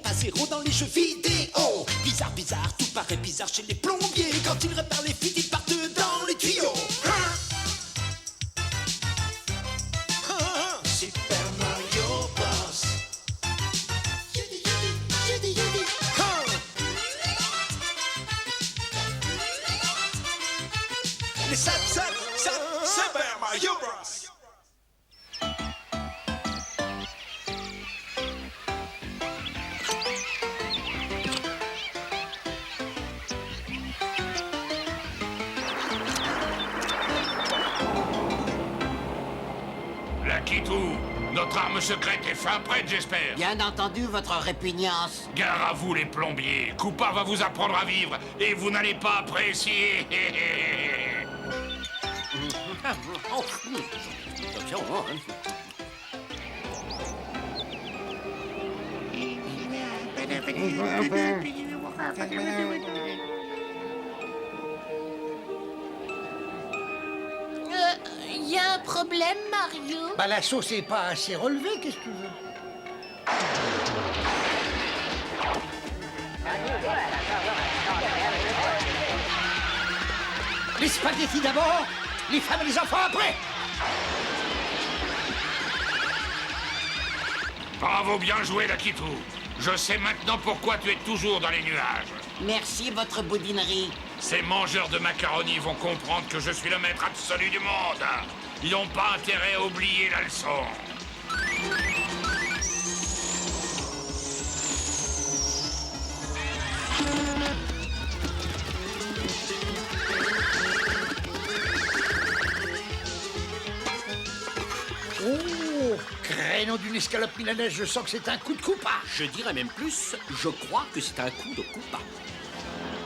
pas zéro dans les jeux vidéo. Bizarre, bizarre, tout paraît bizarre chez les plombiers. Quand ils réparent les fuites, ils partent dans les tuyaux. Super Mario Bros. Les Super Mario Bros. Lakitu, notre arme secrète est fin prête, j'espère. Bien entendu, votre répugnance. Gare à vous, les plombiers. Koopa va vous apprendre à vivre et vous n'allez pas apprécier. Y a un problème, Mario? Bah la sauce est pas assez relevée, qu'est-ce que tu veux? Les spaghettis d'abord, les femmes et les enfants après. Bravo, bien joué, Lakitu. Je sais maintenant pourquoi tu es toujours dans les nuages. Merci, votre boudinerie. Ces mangeurs de macaroni vont comprendre que je suis le maître absolu du monde. Ils n'ont pas intérêt à oublier la leçon. Oh, créneau d'une escalope milanaise, je sens que c'est un coup de Koopa. Je dirais même plus, je crois que c'est un coup de Koopa.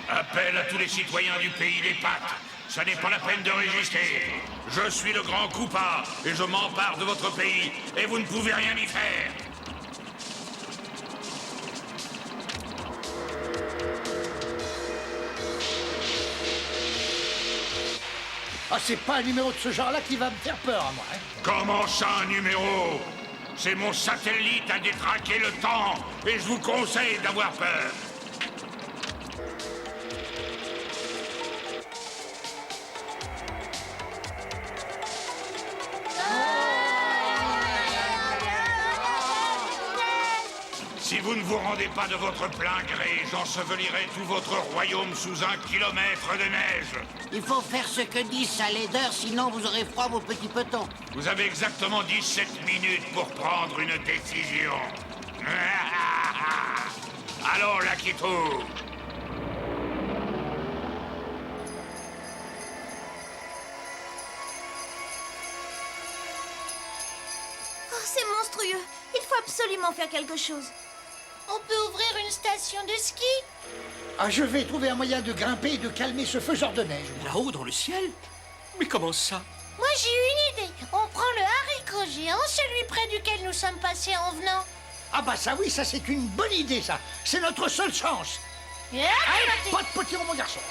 Appel à tous les citoyens du pays des pattes. Ça n'est pas la peine de résister. Je suis le grand Koopa et je m'empare de votre pays et vous ne pouvez rien y faire. Ah, c'est pas un numéro de ce genre-là qui va me faire peur, à moi. Hein. Comment ça, un numéro? C'est mon satellite à détraquer le temps et je vous conseille d'avoir peur. Si vous ne vous rendez pas de votre plein gré, j'ensevelirai tout votre royaume sous 1 kilomètre de neige. Il faut faire ce que dit sa laideur, sinon vous aurez froid, vos petits petons. Vous avez exactement 17 minutes pour prendre une décision. Allons, Lakitu. Oh, c'est monstrueux. Il faut absolument faire quelque chose. On peut ouvrir une station de ski? Ah, je vais trouver un moyen de grimper et de calmer ce faiseur de neige. Là-haut dans le ciel? Mais comment ça? Moi, j'ai une idée. On prend le haricot géant, celui près duquel nous sommes passés en venant. Ah bah ça oui, ça c'est une bonne idée, ça. C'est notre seule chance. Et Allez, pas de petit mon garçon.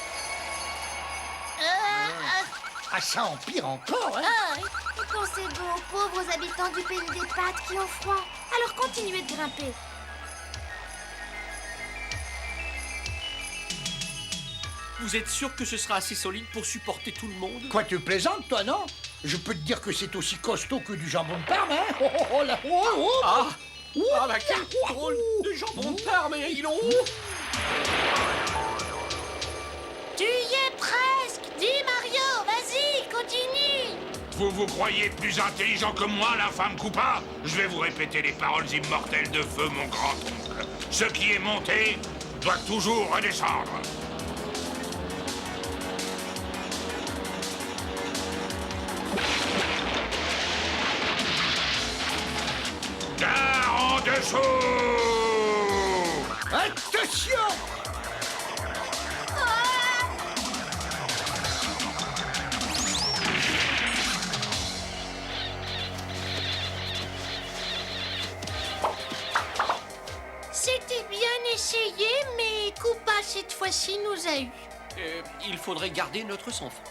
Ah, ça empire encore, hein. Ah, pensez-vous aux pauvres habitants du pays des pattes qui ont froid. Alors continuez de grimper. Vous êtes sûr que ce sera assez solide pour supporter tout le monde? Quoi, tu plaisantes, toi, non? Je peux te dire que c'est aussi costaud que du jambon de Parme, hein. Oh, oh, oh, là, oh, oh. Ah! Ah, la carte drôle de jambon de Parme, et ils ont... Tu y es presque. Dis Mario, vas-y, continue. Vous vous croyez plus intelligent que moi, l'infâme Koopa? Je vais vous répéter les paroles immortelles de feu, mon grand-oncle. Ce qui est monté doit toujours redescendre. Gare en dessous! Attention! C'était bien essayé, mais Koopa, cette fois-ci, nous a eu. Il faudrait garder notre sang-froid.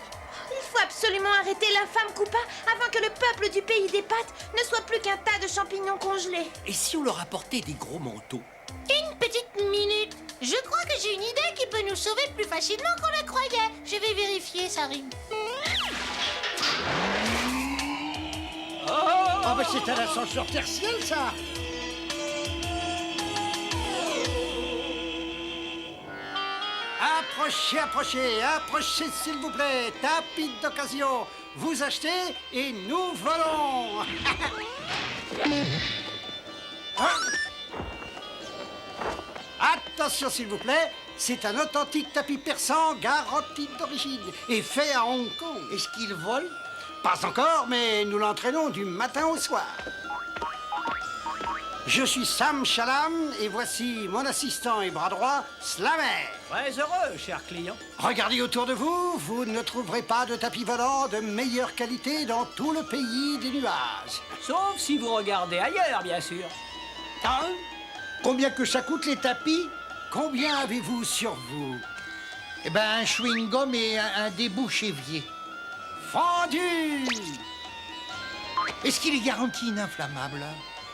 Il faut absolument arrêter l'infâme Koopa avant que le peuple du pays des pattes ne soit plus qu'un tas de champignons congelés. Et si on leur apportait des gros manteaux? Une petite minute. Je crois que j'ai une idée qui peut nous sauver plus facilement qu'on le croyait. Je vais vérifier, Sarim. Ah bah c'est un ascenseur tertiel, ça. Approchez, approchez, approchez s'il vous plaît. Tapis d'occasion. Vous achetez et nous volons. Attention s'il vous plaît, c'est un authentique tapis persan garanti d'origine et fait à Hong Kong. Est-ce qu'il vole? Pas encore, mais nous l'entraînons du matin au soir. Je suis Sam Chalam et voici mon assistant et bras droit, Slammer. Très heureux, cher client. Regardez autour de vous, vous ne trouverez pas de tapis volant de meilleure qualité dans tout le pays des nuages. Sauf si vous regardez ailleurs, bien sûr. Hein? Combien que ça coûte les tapis? Combien avez-vous sur vous? Eh ben, un chewing-gum et un débouche évier. Vendu! Est-ce qu'il est garanti ininflammable?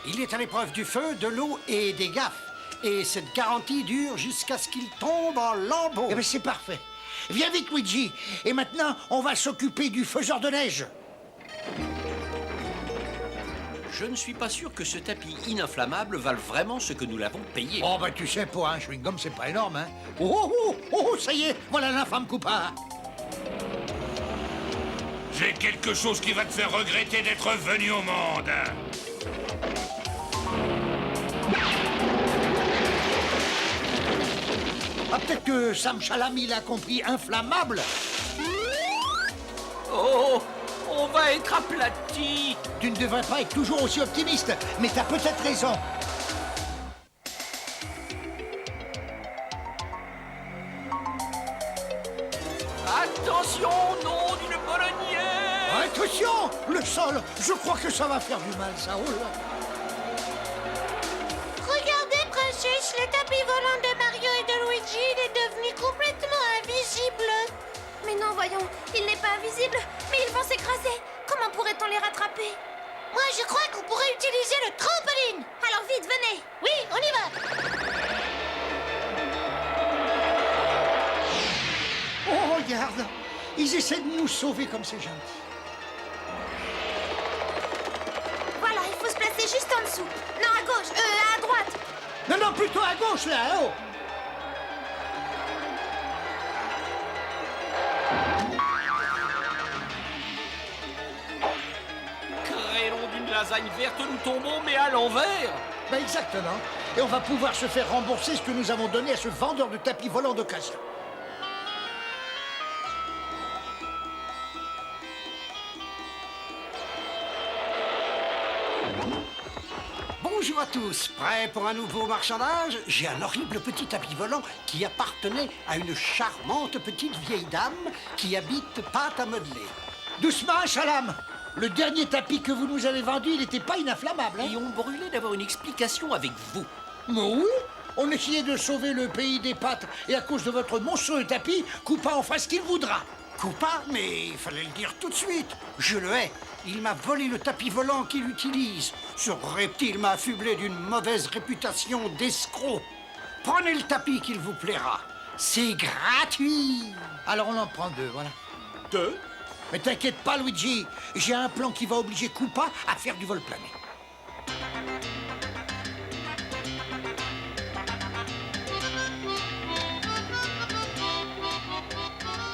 Il est à l'épreuve du feu, de l'eau et des gaffes. Et cette garantie dure jusqu'à ce qu'il tombe en lambeaux. Eh ben, c'est parfait. Viens vite, Luigi. Et maintenant, on va s'occuper du faiseur de neige. Je ne suis pas sûr que ce tapis ininflammable vale vraiment ce que nous l'avons payé. Oh, bah, tu sais, pour un chewing-gum, c'est pas énorme, hein. Oh, ça y est, voilà l'infâme Koopa. J'ai quelque chose qui va te faire regretter d'être venu au monde. Ah, peut-être que Sam Chalam, il a compris inflammable. Oh, on va être aplati. Tu ne devrais pas être toujours aussi optimiste, mais t'as peut-être raison. Attention, nom d'une bolognière. Attention, le sol, je crois que ça va faire du mal, ça. Oh là. Regardez, princesse, le tapis volant de Mario et de Luigi, il est devenu complètement invisible. Mais non, voyons, il n'est pas invisible, mais ils vont s'écraser. Comment pourrait-on les rattraper? Moi, je crois qu'on pourrait utiliser le trampoline. Alors vite, venez. Oui, on y va. Oh, regarde, ils essaient de nous sauver comme c'est gentil. Voilà, il faut se placer juste en dessous. Non, à gauche, à droite. Non, plutôt à gauche, là, oh. Crénom d'une lasagne verte, nous tombons, mais à l'envers. Ben exactement. Et on va pouvoir se faire rembourser ce que nous avons donné à ce vendeur de tapis volants d'occasion. Bonjour à tous, prêts pour un nouveau marchandage? J'ai un horrible petit tapis volant qui appartenait à une charmante petite vieille dame qui habite pâte à modeler. Doucement, Chalam. Le dernier tapis que vous nous avez vendu, il n'était pas ininflammable, hein? Et on brûlait d'avoir une explication avec vous. Mais oui, on essayait de sauver le pays des pâtes et à cause de votre monstrueux tapis, Koopa en fera ce qu'il voudra. Koopa, mais il fallait le dire tout de suite. Je le hais. Il m'a volé le tapis volant qu'il utilise. Ce reptile m'a affublé d'une mauvaise réputation d'escroc. Prenez le tapis qu'il vous plaira. C'est gratuit. Alors on en prend deux, voilà. Deux? Mais t'inquiète pas, Luigi, j'ai un plan qui va obliger Koopa à faire du vol plané.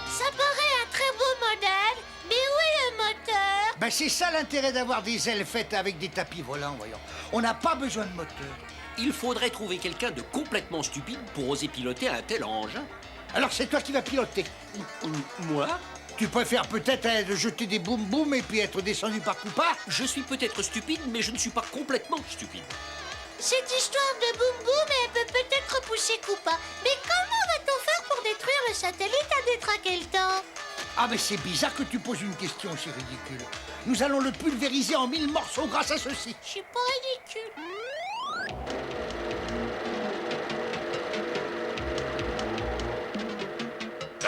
Ça paraît un très beau modèle, mais où est le moteur? Ben c'est ça l'intérêt d'avoir des ailes faites avec des tapis volants, voyons. On n'a pas besoin de moteur. Il faudrait trouver quelqu'un de complètement stupide pour oser piloter un tel engin. Alors c'est toi qui vas piloter. Moi? Tu préfères peut-être de jeter des boum-boum et puis être descendu par Koopa? Je suis peut-être stupide, mais je ne suis pas complètement stupide. Cette histoire de boum boum, elle peut peut-être repousser Koopa. Mais comment va-t-on faire pour détruire le satellite à détraquer le temps? Ah mais c'est bizarre que tu poses une question aussi ridicule. Nous allons le pulvériser en 1000 morceaux grâce à ceci. Je suis pas ridicule.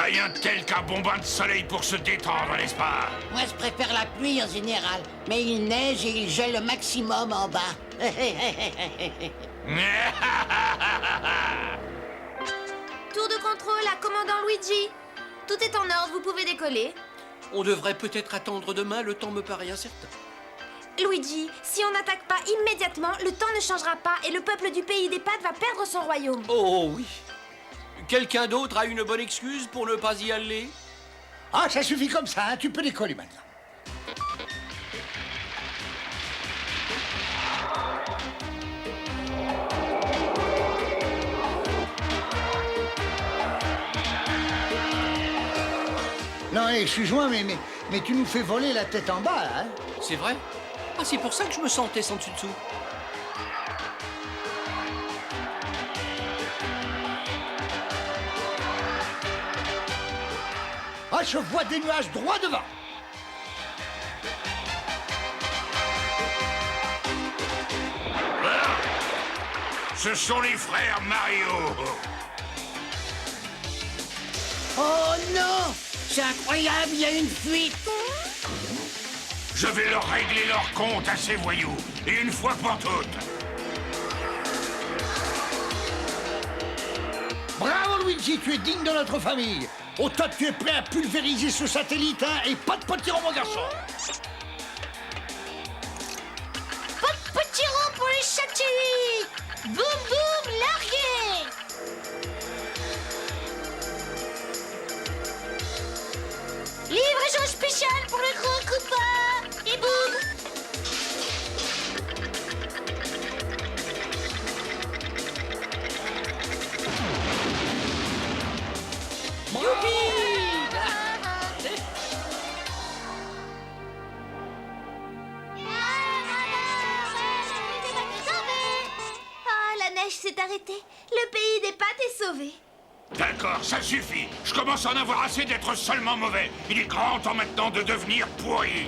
Rien de tel qu'un bon bain de soleil pour se détendre, n'est-ce pas? Moi, je préfère la pluie en général. Mais il neige et il gèle le maximum en bas. Tour de contrôle à commandant Luigi. Tout est en ordre, vous pouvez décoller. On devrait peut-être attendre demain, le temps me paraît incertain. Luigi, si on n'attaque pas immédiatement, le temps ne changera pas et le peuple du pays des pâtes va perdre son royaume. Oh oui. Quelqu'un d'autre a une bonne excuse pour ne pas y aller? Ah, ça suffit comme ça, hein, tu peux décoller maintenant. Non, excuse-moi, mais tu nous fais voler la tête en bas, hein? C'est vrai? Ah, c'est pour ça que je me sentais sans dessus-dessous. Ah, je vois des nuages droit devant. Ce sont les frères Mario. Oh non! C'est incroyable, il y a une fuite! Je vais leur régler leur compte à ces voyous, et une fois pour toutes. Bravo, Luigi, tu es digne de notre famille. Au top, tu es prêt à pulvériser ce satellite, hein, et pas de petit rond, mon garçon. Pas de petits ronds pour les satellites. Boum boum, larguez. Livraison spéciale pour le grand Koopa. Et boum. Ah, la neige s'est arrêtée. Le pays des pâtes est sauvé. D'accord, ça suffit. Je commence à en avoir assez d'être seulement mauvais. Il est grand temps maintenant de devenir pourri.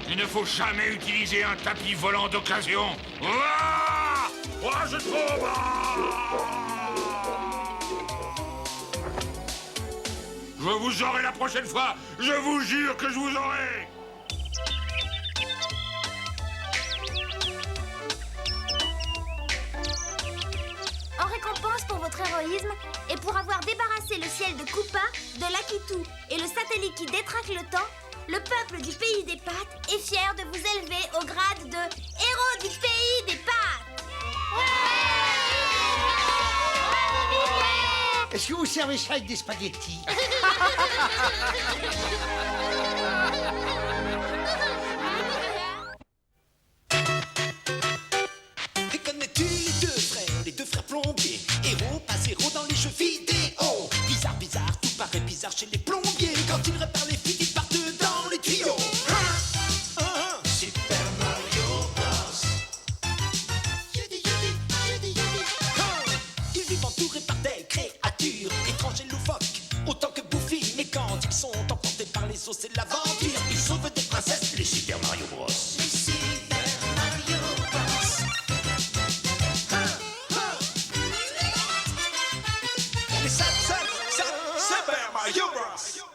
Il ne faut jamais utiliser un tapis volant d'occasion. Ouah! Ouah, je tombe! Je vous aurai la prochaine fois. Je vous jure que je vous aurai. En récompense pour votre héroïsme et pour avoir débarrassé le ciel de Koopa, de Lakitu et le satellite qui détraque le temps, le peuple du pays des pâtes est fier de vous élever au grade de héros du pays des pâtes. Est-ce que vous servez ça avec des spaghettis? Et connais-tu les deux frères plombiers? Héros, pas zéro dans les jeux vidéo. Bizarre, bizarre, tout paraît bizarre chez les plombiers. Quand ils réparent les fuites, ils partent dans les tuyaux. Super Mario Bros. Ils vivent entourés par des créatures étranges et loufoques, autant que bouffies. Mais quand ils sont emportés par les eaux, c'est l'aventure. Ils sauvent des princesses, les Super Mario Bros. Les Super Mario Bros. Les Super Mario Bros.